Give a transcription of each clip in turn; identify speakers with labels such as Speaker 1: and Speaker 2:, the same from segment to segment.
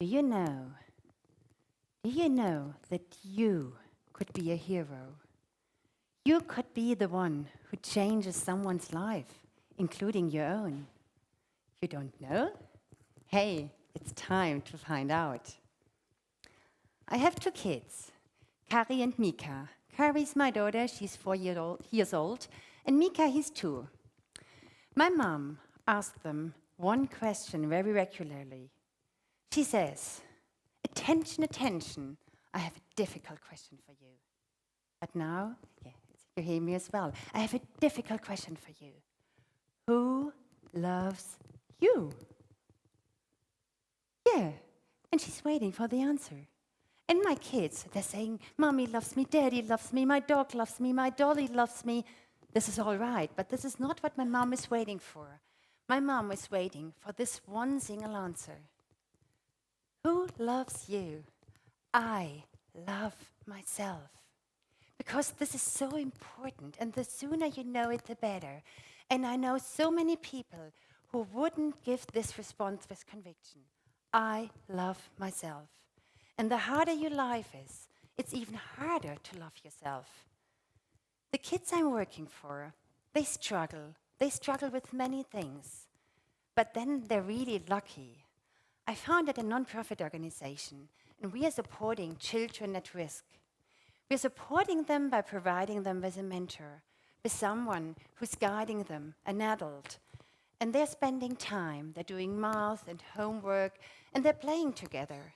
Speaker 1: Do you know? Do you know that you could be a hero? You could be the one who changes someone's life, including your own. You don't know? Hey, it's time to find out. I have two kids, Kari and Mika. Kari's my daughter, she's 4 years old, and Mika, he's 2. My mom asked them one question very regularly. She says, attention, attention, I have a difficult question for you. But now, you hear me as well. I have a difficult question for you. Who loves you? Yeah, and she's waiting for the answer. And my kids, they're saying, Mommy loves me, Daddy loves me, my dog loves me, my dolly loves me. This is all right, but this is not what my mom is waiting for. My mom is waiting for this one single answer. Who loves you? I love myself. Because this is so important, and the sooner you know it, the better. And I know so many people who wouldn't give this response with conviction. I love myself. And the harder your life is, it's even harder to love yourself. The kids I'm working for, they struggle. They struggle with many things. But then they're really lucky. I founded a non-profit organization, and we are supporting children at risk. We're supporting them by providing them with a mentor, with someone who's guiding them, an adult. And they're spending time, they're doing math and homework, and they're playing together.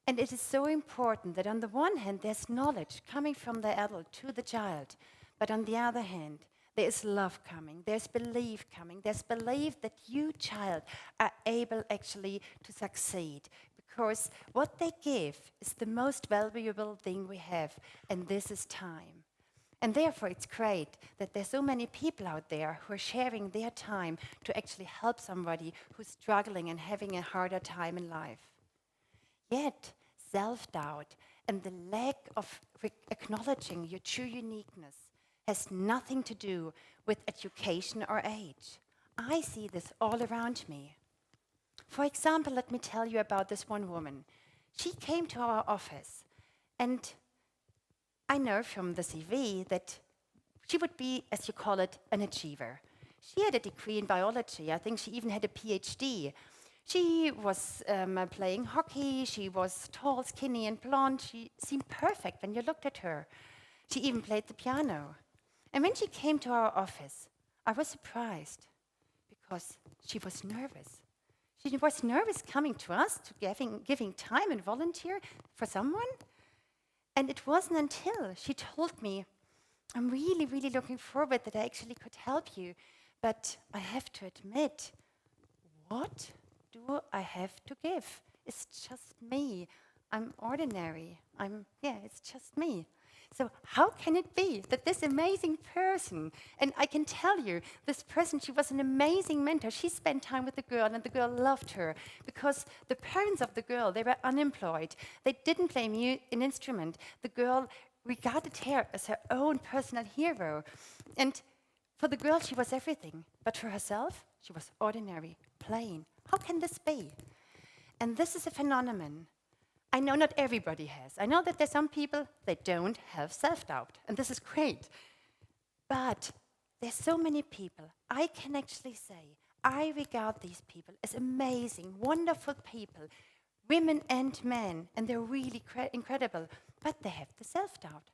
Speaker 1: And it is so important that on the one hand, there's knowledge coming from the adult to the child, but on the other hand, there is love coming, there's belief coming, there's belief that you, child, are able actually to succeed. Because what they give is the most valuable thing we have, and this is time. And therefore, it's great that there's so many people out there who are sharing their time to actually help somebody who's struggling and having a harder time in life. Yet, self-doubt and the lack of acknowledging your true uniqueness has nothing to do with education or age. I see this all around me. For example, let me tell you about this one woman. She came to our office, and I know from the CV that she would be, as you call it, an achiever. She had a degree in biology. I think she even had a PhD. She was playing hockey. She was tall, skinny, and blonde. She seemed perfect when you looked at her. She even played the piano. And when she came to our office, I was surprised because she was nervous. She was nervous coming to us, to giving time and volunteer for someone. And it wasn't until she told me, I'm really, really looking forward that I actually could help you. But I have to admit, what do I have to give? It's just me. I'm ordinary. It's just me. So how can it be that this amazing person, and I can tell you, this person, she was an amazing mentor. She spent time with the girl, and the girl loved her because the parents of the girl, they were unemployed. They didn't play an instrument. The girl regarded her as her own personal hero. And for the girl, she was everything. But for herself, she was ordinary, plain. How can this be? And this is a phenomenon I know not everybody has. I know that there's some people that don't have self-doubt, and this is great. But there's so many people. I can actually say, I regard these people as amazing, wonderful people, women and men, and they're really incredible, but they have the self-doubt.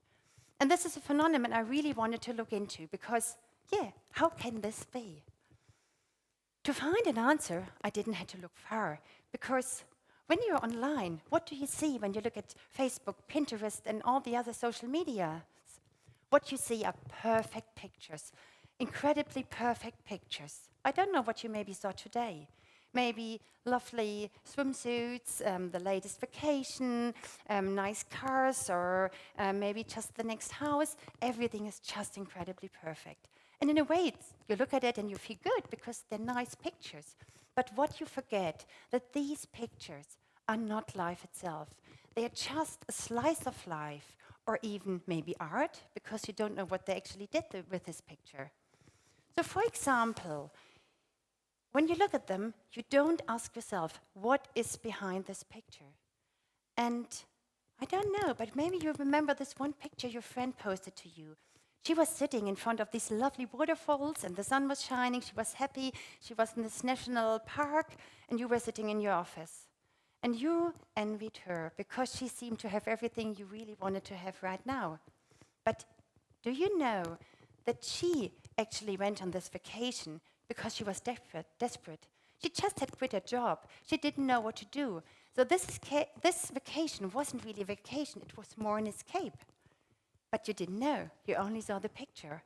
Speaker 1: And this is a phenomenon I really wanted to look into because, how can this be? To find an answer, I didn't have to look far because when you're online, what do you see when you look at Facebook, Pinterest, and all the other social media? What you see are perfect pictures, incredibly perfect pictures. I don't know what you maybe saw today. Maybe lovely swimsuits, the latest vacation, nice cars, or maybe just the next house. Everything is just incredibly perfect. And in a way, you look at it and you feel good because they're nice pictures. But what you forget, that these pictures are not life itself. They are just a slice of life, or even maybe art, because you don't know what they actually did with this picture. So for example, when you look at them, you don't ask yourself, what is behind this picture? And I don't know, but maybe you remember this one picture your friend posted to you. She was sitting in front of these lovely waterfalls and the sun was shining. She was happy. She was in this national park and you were sitting in your office. And you envied her because she seemed to have everything you really wanted to have right now. But do you know that she actually went on this vacation because she was desperate? She just had quit her job. She didn't know what to do. So this vacation wasn't really a vacation. It was more an escape. But you didn't know. You only saw the picture.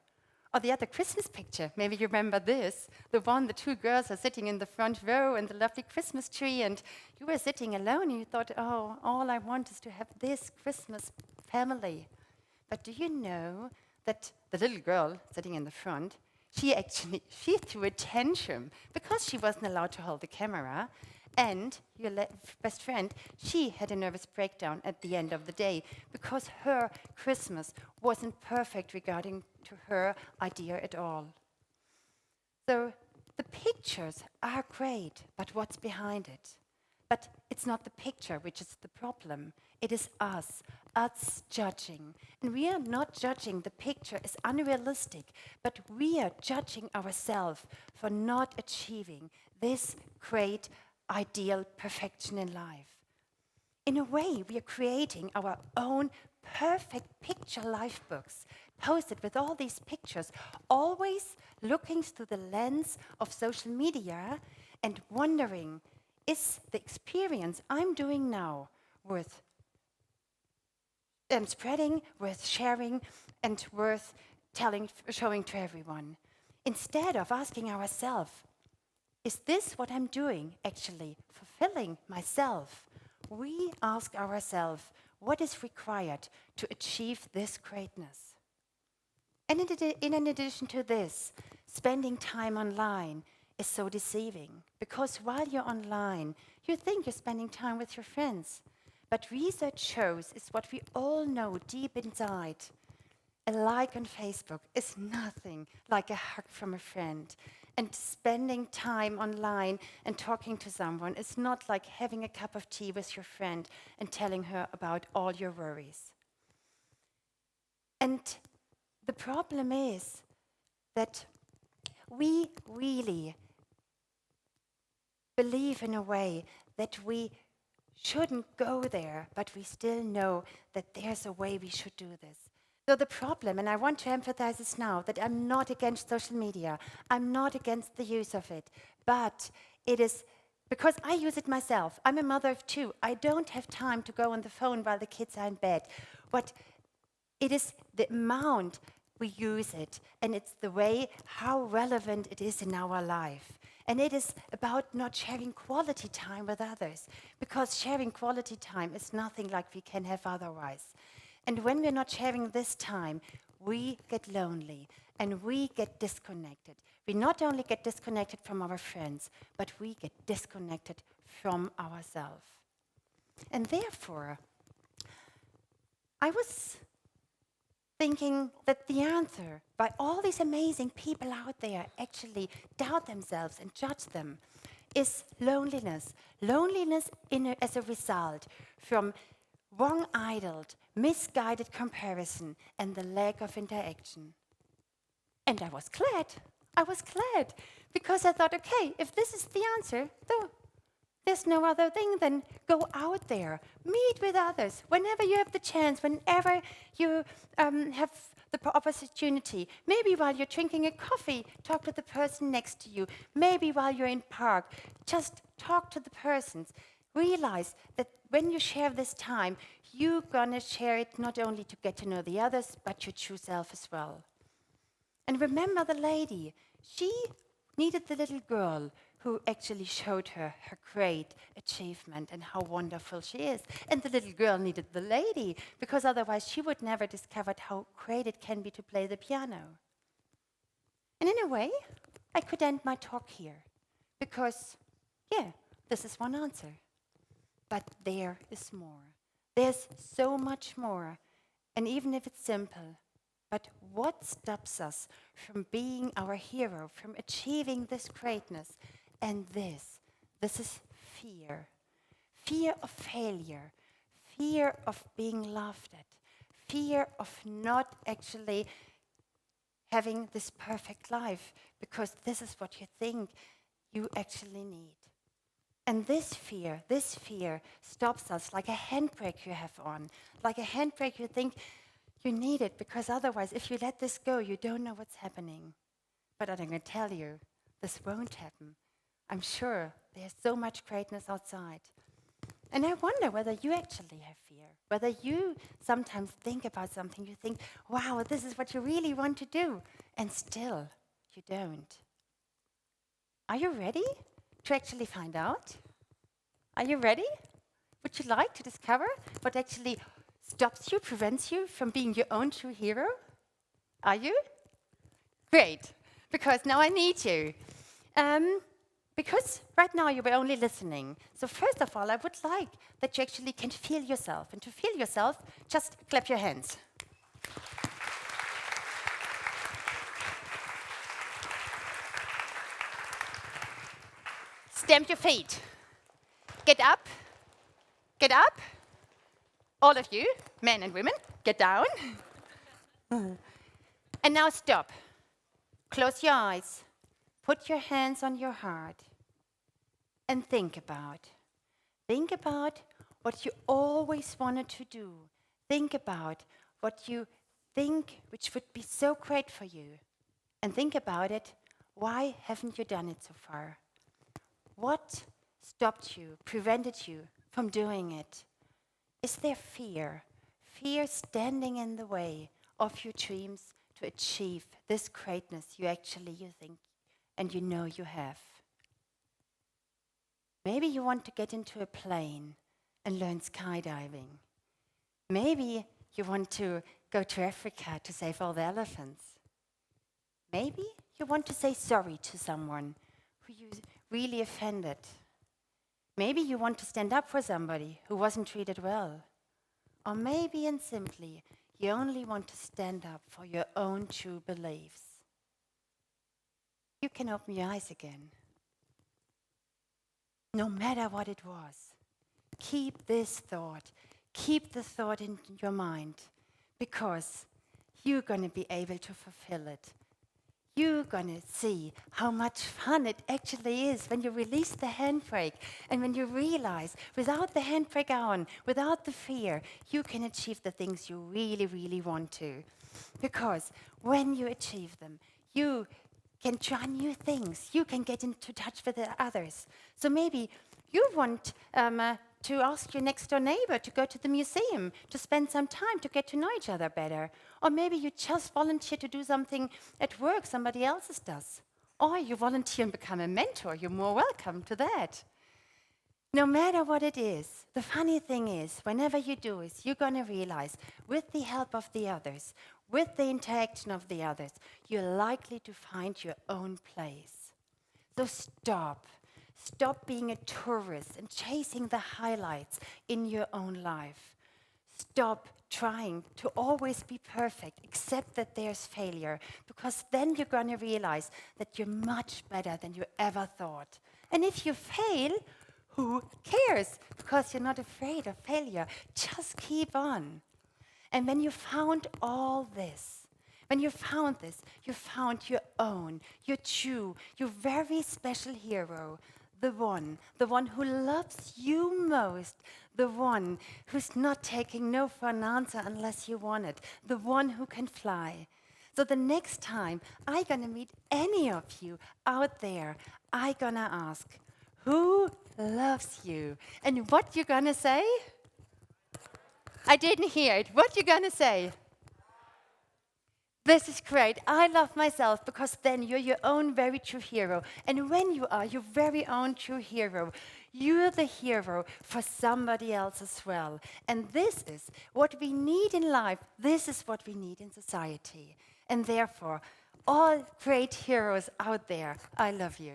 Speaker 1: Or the other Christmas picture. Maybe you remember this. The two girls are sitting in the front row and the lovely Christmas tree, and you were sitting alone and you thought, oh, all I want is to have this Christmas family. But do you know that the little girl sitting in the front, she threw a tantrum because she wasn't allowed to hold the camera. And your best friend, she had a nervous breakdown at the end of the day because her Christmas wasn't perfect regarding to her idea at all. So the pictures are great, but what's behind it? But it's not the picture which is the problem. It is us judging. And we are not judging the picture as unrealistic, but we are judging ourselves for not achieving this great ideal perfection in life. In a way, we are creating our own perfect picture life books, posted with all these pictures, always looking through the lens of social media and wondering, is the experience I'm doing now worth spreading, worth sharing, and worth showing to everyone? Instead of asking ourselves, is this what I'm doing actually fulfilling myself? We ask ourselves, what is required to achieve this greatness? And in addition to this, spending time online is so deceiving, because while you're online, you think you're spending time with your friends. But research shows, is what we all know deep inside, a like on Facebook is nothing like a hug from a friend. And spending time online and talking to someone is not like having a cup of tea with your friend and telling her about all your worries. And the problem is that we really believe in a way that we shouldn't go there, but we still know that there's a way we should do this. So the problem, and I want to emphasize this now, that I'm not against social media. I'm not against the use of it. But it is because I use it myself. I'm a mother of two. I don't have time to go on the phone while the kids are in bed. But it is the amount we use it, and it's the way how relevant it is in our life. And it is about not sharing quality time with others, because sharing quality time is nothing like we can have otherwise. And when we're not sharing this time, we get lonely and we get disconnected. We not only get disconnected from our friends, but we get disconnected from ourselves. And therefore, I was thinking that the answer, by all these amazing people out there actually doubt themselves and judge them, is loneliness. Loneliness as a result from wrong-idled, misguided comparison and the lack of interaction. And I was glad. I was glad because I thought, okay, if this is the answer, there's no other thing than go out there, meet with others whenever you have the chance, whenever you have the opportunity. Maybe while you're drinking a coffee, talk to the person next to you. Maybe while you're in park, just talk to the persons. Realize that when you share this time, you're gonna share it not only to get to know the others, but your true self as well. And remember the lady, she needed the little girl who actually showed her her great achievement and how wonderful she is. And the little girl needed the lady, because otherwise she would never discovered how great it can be to play the piano. And in a way, I could end my talk here, because, yeah, this is one answer. But there is more. There's so much more. And even if it's simple, but what stops us from being our hero, from achieving this greatness, And this is fear. Fear of failure. Fear of being laughed at. Fear of not actually having this perfect life because this is what you think you actually need. And this fear stops us like a handbrake you have on. Like a handbrake you think you need it because otherwise if you let this go, you don't know what's happening. But I'm going to tell you, this won't happen. I'm sure there's so much greatness outside. And I wonder whether you actually have fear, whether you sometimes think about something, you think, wow, this is what you really want to do, and still you don't. Are you ready to actually find out? Are you ready? Would you like to discover what actually stops you, prevents you from being your own true hero? Are you? Great, because now I need you. Because right now you were only listening. So first of all, I would like that you actually can feel yourself. And to feel yourself, just clap your hands. Stamp your feet. Get up. Get up. All of you, men and women, get down. And now stop. Close your eyes. Put your hands on your heart. And think about what you always wanted to do. Think about what you think which would be so great for you. And think about it, why haven't you done it so far? What stopped you, prevented you from doing it? Is there fear? Fear standing in the way of your dreams to achieve this greatness you think and you know you have? Maybe you want to get into a plane and learn skydiving. Maybe you want to go to Africa to save all the elephants. Maybe you want to say sorry to someone who you really offended. Maybe you want to stand up for somebody who wasn't treated well. Or maybe and simply, you only want to stand up for your own true beliefs. You can open your eyes again. No matter what it was, keep this thought. Keep the thought in your mind because you're going to be able to fulfill it. You're going to see how much fun it actually is when you release the handbrake and when you realize without the handbrake on, without the fear, you can achieve the things you really, really want to. Because when you achieve them, you can try new things. You can get into touch with the others. So maybe you want to ask your next door neighbor to go to the museum, to spend some time to get to know each other better. Or maybe you just volunteer to do something at work somebody else's does. Or you volunteer and become a mentor. You're more welcome to that. No matter what it is, the funny thing is, whenever you do it, you're going to realize with the help of the others, with the interaction of the others, you're likely to find your own place. So stop. Stop being a tourist and chasing the highlights in your own life. Stop trying to always be perfect, except that there's failure, because then you're going to realize that you're much better than you ever thought. And if you fail, who cares? Because you're not afraid of failure. Just keep on. And when you found all this, you found your own, your true, your very special hero, the one who loves you most, the one who's not taking no for an answer unless you want it, the one who can fly. So the next time I'm going to meet any of you out there, I'm going to ask, who loves you? And what you going to say? I didn't hear it. What you going to say? This is great. I love myself because then you're your own very true hero. And when you are your very own true hero, you're the hero for somebody else as well. And this is what we need in life. This is what we need in society. And therefore, all great heroes out there, I love you.